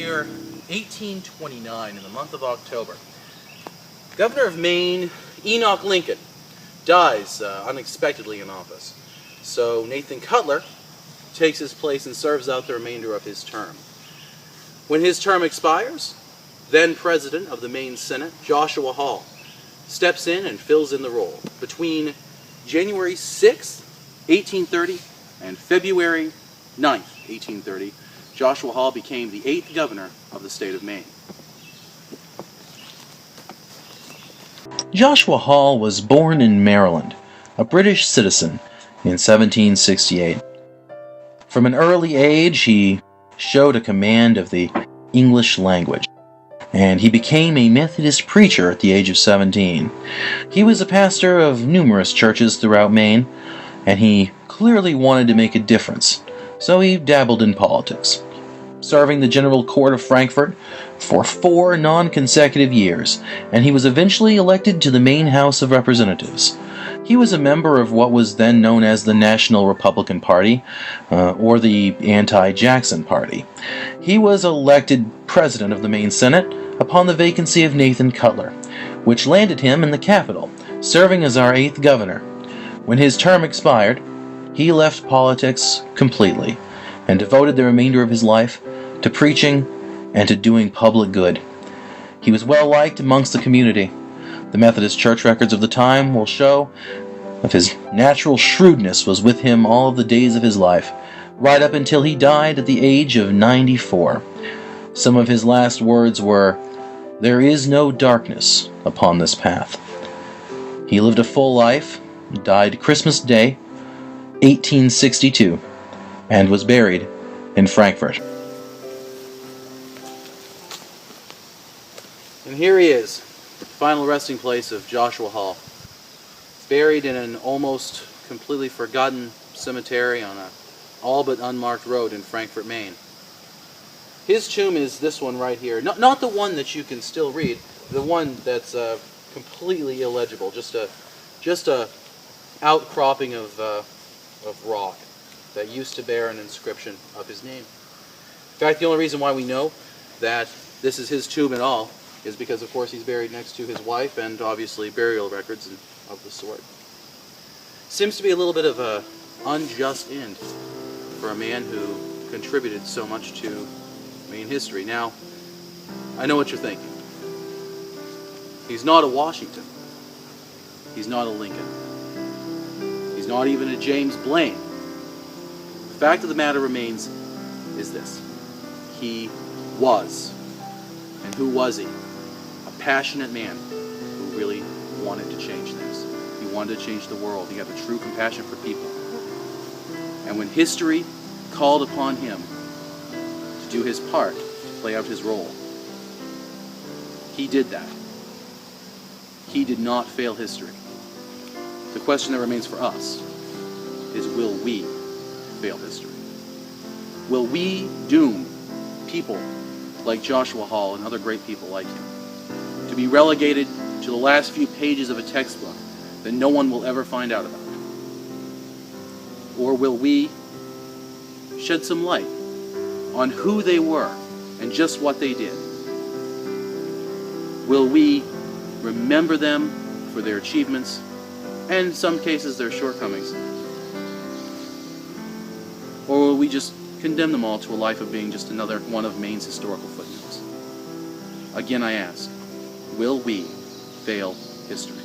year 1829, in the month of October, Governor of Maine, Enoch Lincoln, dies unexpectedly in office. So Nathan Cutler takes his place and serves out the remainder of his term. When his term expires, then President of the Maine Senate, Joshua Hall, steps in and fills in the role. Between January 6, 1830 and February 9th, 1830, Joshua Hall became the 8th governor of the state of Maine. Joshua Hall was born in Maryland, a British citizen, in 1768. From an early age, he showed a command of the English language, and he became a Methodist preacher at the age of 17. He was a pastor of numerous churches throughout Maine, and he clearly wanted to make a difference, so he dabbled in politics, serving the General Court of Frankfort for 4 non-consecutive years, and he was eventually elected to the Maine House of Representatives. He was a member of what was then known as the National Republican Party, or the Anti-Jackson Party. He was elected president of the Maine Senate upon the vacancy of Nathan Cutler, which landed him in the capital, serving as our 8th governor. When his term expired, he left politics completely and devoted the remainder of his life to preaching and to doing public good. He was well liked amongst the community. The Methodist church records of the time will show that his natural shrewdness was with him all of the days of his life, right up until he died at the age of 94. Some of his last words were, "There is no darkness upon this path." He lived a full life, died Christmas Day, 1862, and was buried in Frankfort. And here he is, the final resting place of Joshua Hall. He's buried in an almost completely forgotten cemetery on a all but unmarked road in Frankfort, Maine. His tomb is this one right here. Not the one that you can still read, the one that's completely illegible, just a outcropping of rock that used to bear an inscription of his name. In fact, the only reason why we know that this is his tomb at all is because, of course, he's buried next to his wife and obviously burial records of the sort. Seems to be a little bit of an unjust end for a man who contributed so much to Maine history. Now, I know what you're thinking. He's not a Washington. He's not a Lincoln. He's not even a James Blaine. The fact of the matter remains is this. He was. And who was he? A passionate man who really wanted to change things. He wanted to change the world. He had a true compassion for people. And when history called upon him to do his part, to play out his role, he did that. He did not fail history. The question that remains for us is, will we fail history? Will we doom people like Joshua Hall and other great people like him to be relegated to the last few pages of a textbook that no one will ever find out about? Or will we shed some light on who they were and just what they did? Will we remember them for their achievements and in some cases their shortcomings? Or will we just condemn them all to a life of being just another one of Maine's historical footnotes? Again, I ask, will we fail history?